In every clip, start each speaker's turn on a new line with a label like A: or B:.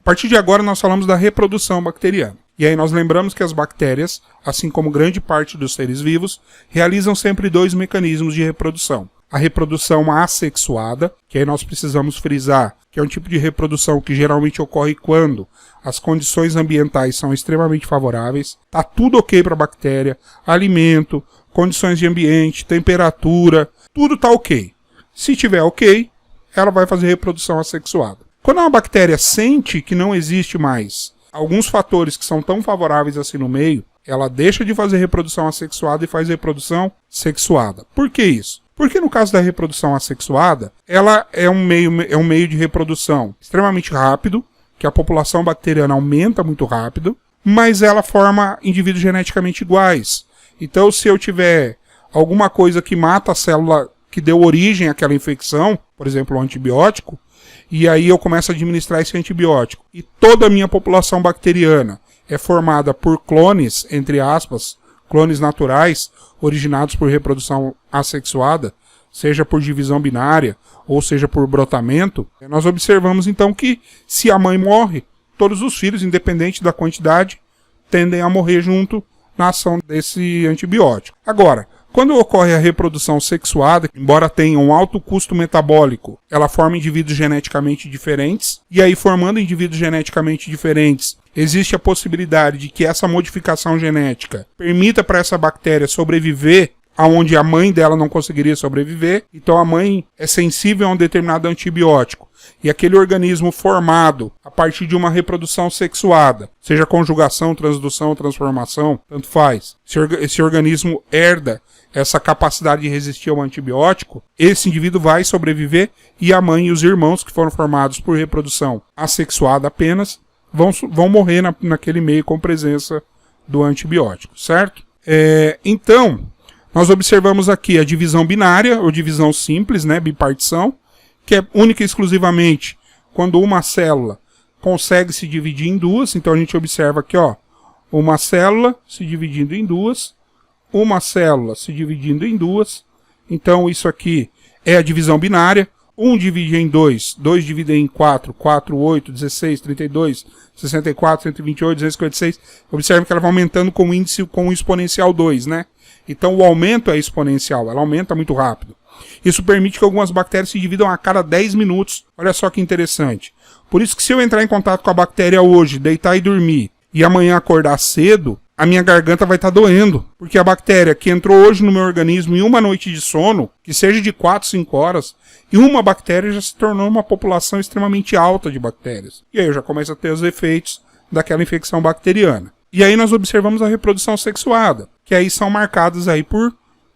A: partir de agora nós falamos da reprodução bacteriana. E aí nós lembramos que as bactérias, assim como grande parte dos seres vivos, realizam sempre dois mecanismos de reprodução. A reprodução assexuada, que aí nós precisamos frisar, que é um tipo de reprodução que geralmente ocorre quando as condições ambientais são extremamente favoráveis, tá tudo ok para a bactéria, alimento, condições de ambiente, temperatura, tudo tá ok. Se tiver ok, ela vai fazer reprodução assexuada. Quando uma bactéria sente que não existe mais alguns fatores que são tão favoráveis assim no meio, ela deixa de fazer reprodução assexuada e faz reprodução sexuada. Por que isso? Porque no caso da reprodução assexuada, ela é um meio de reprodução extremamente rápido, que a população bacteriana aumenta muito rápido, mas ela forma indivíduos geneticamente iguais. Então, se eu tiver alguma coisa que mata a célula que deu origem àquela infecção, por exemplo, um antibiótico, e aí eu começo a administrar esse antibiótico, e toda a minha população bacteriana é formada por clones, entre aspas, clones naturais, originados por reprodução assexuada, seja por divisão binária, ou seja por brotamento, nós observamos então que se a mãe morre, todos os filhos, independente da quantidade, tendem a morrer junto na ação desse antibiótico. Agora, quando ocorre a reprodução sexuada, embora tenha um alto custo metabólico, ela forma indivíduos geneticamente diferentes, e aí formando indivíduos geneticamente diferentes, existe a possibilidade de que essa modificação genética permita para essa bactéria sobreviver aonde a mãe dela não conseguiria sobreviver, então a mãe é sensível a um determinado antibiótico. E aquele organismo formado a partir de uma reprodução sexuada, seja conjugação, transdução, transformação, tanto faz, esse organismo herda essa capacidade de resistir ao antibiótico, esse indivíduo vai sobreviver e a mãe e os irmãos que foram formados por reprodução assexuada apenas vão morrer naquele meio com presença do antibiótico, certo? Então, nós observamos aqui a divisão binária, ou divisão simples, né, bipartição, que é única e exclusivamente quando uma célula consegue se dividir em duas. Então a gente observa aqui, ó, uma célula se dividindo em duas, uma célula se dividindo em duas. Então isso aqui é a divisão binária. 1 divide em 2, 2 divide em 4, 4, 8, 16, 32, 64, 128, 256. Observe que ela vai aumentando com o índice com o exponencial 2, né? Então o aumento é exponencial, ela aumenta muito rápido. Isso permite que algumas bactérias se dividam a cada 10 minutos. Olha só que interessante. Por isso que se eu entrar em contato com a bactéria hoje, deitar e dormir, e amanhã acordar cedo, a minha garganta vai estar doendo. Porque a bactéria que entrou hoje no meu organismo em uma noite de sono, que seja de 4, 5 horas, e uma bactéria já se tornou uma população extremamente alta de bactérias. E aí eu já começo a ter os efeitos daquela infecção bacteriana. E aí nós observamos a reprodução sexuada, que aí são marcadas aí por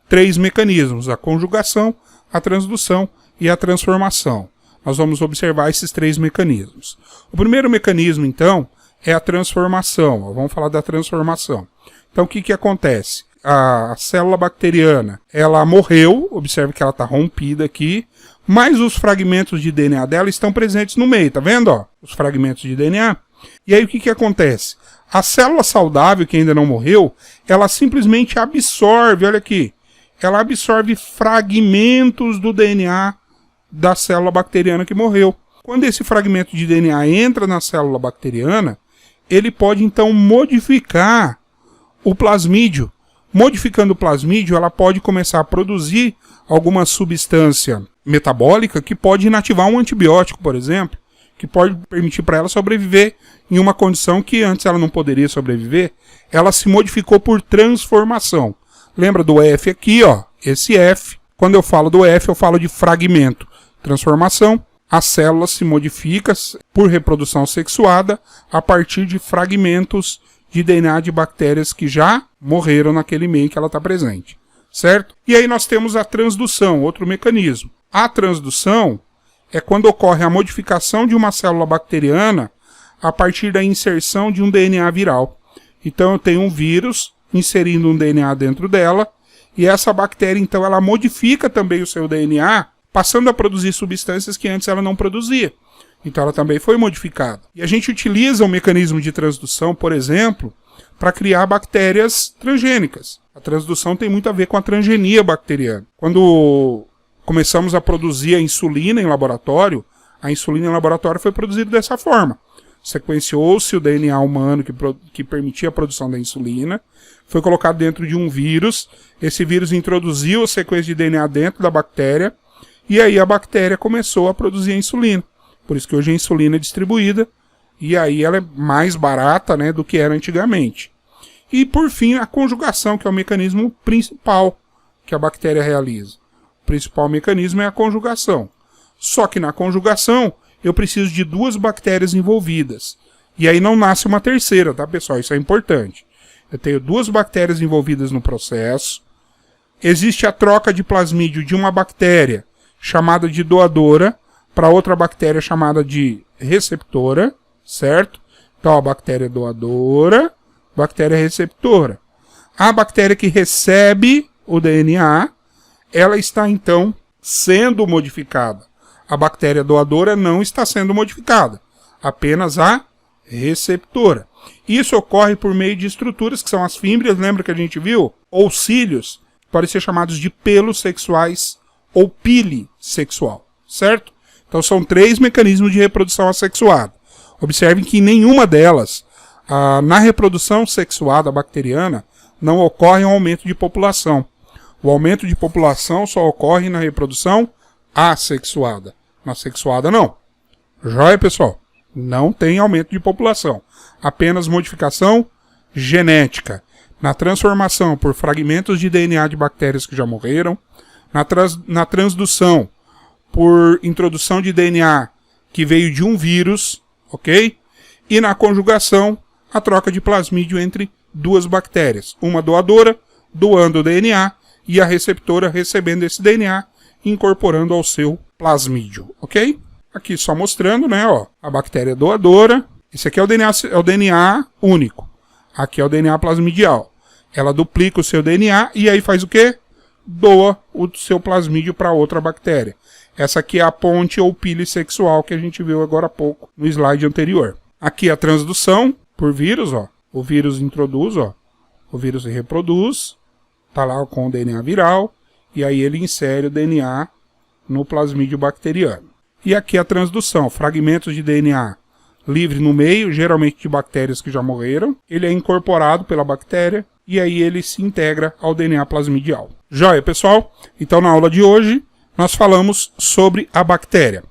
A: 3 mecanismos: a conjugação, a transdução e a transformação. Nós vamos observar esses 3 mecanismos. O primeiro mecanismo, então, é a transformação. Vamos falar da transformação. Então, o que acontece? A célula bacteriana, ela morreu, observe que ela está rompida aqui, mas os fragmentos de DNA dela estão presentes no meio, tá vendo? Ó, os fragmentos de DNA. E aí o que acontece? A célula saudável, que ainda não morreu, ela simplesmente absorve, olha aqui, ela absorve fragmentos do DNA da célula bacteriana que morreu. Quando esse fragmento de DNA entra na célula bacteriana, ele pode então modificar o plasmídio. Modificando o plasmídio, ela pode começar a produzir alguma substância metabólica que pode inativar um antibiótico, por exemplo, que pode permitir para ela sobreviver em uma condição que antes ela não poderia sobreviver. Ela se modificou por transformação. Lembra do F aqui, ó? Esse F. Quando eu falo do F, eu falo de fragmento. Transformação. A célula se modifica por reprodução sexuada a partir de fragmentos de DNA de bactérias que já morreram naquele meio que ela está presente. Certo? E aí nós temos a transdução, outro mecanismo. A transdução é quando ocorre a modificação de uma célula bacteriana a partir da inserção de um DNA viral. Então eu tenho um vírus inserindo um DNA dentro dela, e essa bactéria então ela modifica também o seu DNA, passando a produzir substâncias que antes ela não produzia. Então ela também foi modificada. E a gente utiliza o mecanismo de transdução, por exemplo, para criar bactérias transgênicas. A transdução tem muito a ver com a transgenia bacteriana. Quando começamos a produzir a insulina em laboratório foi produzida dessa forma. sequenciou-se o DNA humano que permitia a produção da insulina, foi colocado dentro de um vírus, esse vírus introduziu a sequência de DNA dentro da bactéria, e aí a bactéria começou a produzir a insulina. Por isso que hoje a insulina é distribuída, e aí ela é mais barata, né, do que era antigamente. E por fim, a conjugação, que é o mecanismo principal que a bactéria realiza. O principal mecanismo é a conjugação. Só que na conjugação, eu preciso de 2 bactérias envolvidas. E aí não nasce uma terceira, tá, pessoal? Isso é importante. Eu tenho 2 bactérias envolvidas no processo. Existe a troca de plasmídio de uma bactéria, chamada de doadora, para outra bactéria chamada de receptora, certo? Então, a bactéria doadora, bactéria receptora. A bactéria que recebe o DNA, ela está, então, sendo modificada. A bactéria doadora não está sendo modificada, apenas a receptora. Isso ocorre por meio de estruturas que são as fímbrias, lembra que a gente viu? Ou cílios, podem ser chamados de pelos sexuais ou pile sexual, certo? Então são 3 mecanismos de reprodução assexuada. Observem que em nenhuma delas, na reprodução sexuada bacteriana, não ocorre um aumento de população. O aumento de população só ocorre na reprodução assexuada. Na sexuada não. Joia, pessoal? Não tem aumento de população. Apenas modificação genética. Na transformação por fragmentos de DNA de bactérias que já morreram. Na transdução por introdução de DNA que veio de um vírus. Ok? E na conjugação, a troca de plasmídio entre 2 bactérias. Uma doadora, doando o DNA, e a receptora recebendo esse DNA, incorporando ao seu plasmídio, ok? Aqui só mostrando, né, ó, a bactéria doadora. Esse aqui é o DNA único. Aqui é o DNA plasmidial. Ela duplica o seu DNA e aí faz o quê? Doa o seu plasmídio para outra bactéria. Essa aqui é a ponte ou pile sexual que a gente viu agora há pouco no slide anterior. Aqui a transdução por vírus, ó. O vírus introduz, ó. O vírus se reproduz, tá lá com o DNA viral, e aí ele insere o DNA no plasmídio bacteriano. E aqui a transdução, fragmentos de DNA livre no meio, geralmente de bactérias que já morreram. Ele é incorporado pela bactéria e aí ele se integra ao DNA plasmidial. Joia, pessoal? Então na aula de hoje nós falamos sobre a bactéria.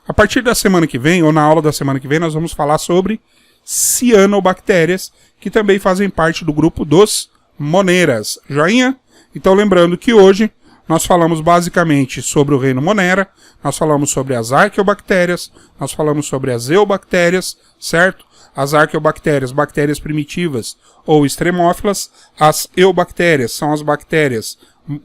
A: A partir da semana que vem, ou na aula da semana que vem, nós vamos falar sobre cianobactérias, que também fazem parte do grupo dos Moneras. Joinha? Então lembrando que hoje nós falamos basicamente sobre o reino Monera, nós falamos sobre as arqueobactérias, nós falamos sobre as eubactérias, certo? As arqueobactérias, bactérias primitivas ou extremófilas. As eubactérias são as bactérias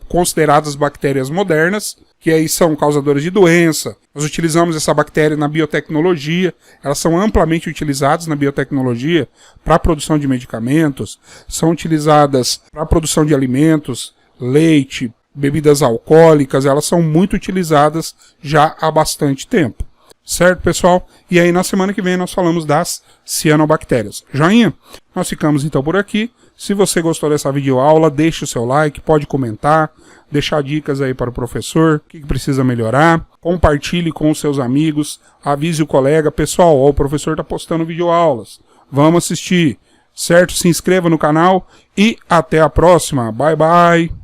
A: consideradas bactérias modernas, que aí são causadoras de doença. Nós utilizamos essa bactéria na biotecnologia, elas são amplamente utilizadas na biotecnologia para a produção de medicamentos, são utilizadas para a produção de alimentos, leite, bebidas alcoólicas, elas são muito utilizadas já há bastante tempo. Certo, pessoal? E aí na semana que vem nós falamos das cianobactérias. Joinha? Nós ficamos então por aqui. Se você gostou dessa videoaula, deixe o seu like, pode comentar, deixar dicas aí para o professor, o que precisa melhorar, compartilhe com os seus amigos, avise o colega, pessoal, ó, o professor está postando videoaulas, vamos assistir, certo? Se inscreva no canal e até a próxima, bye bye!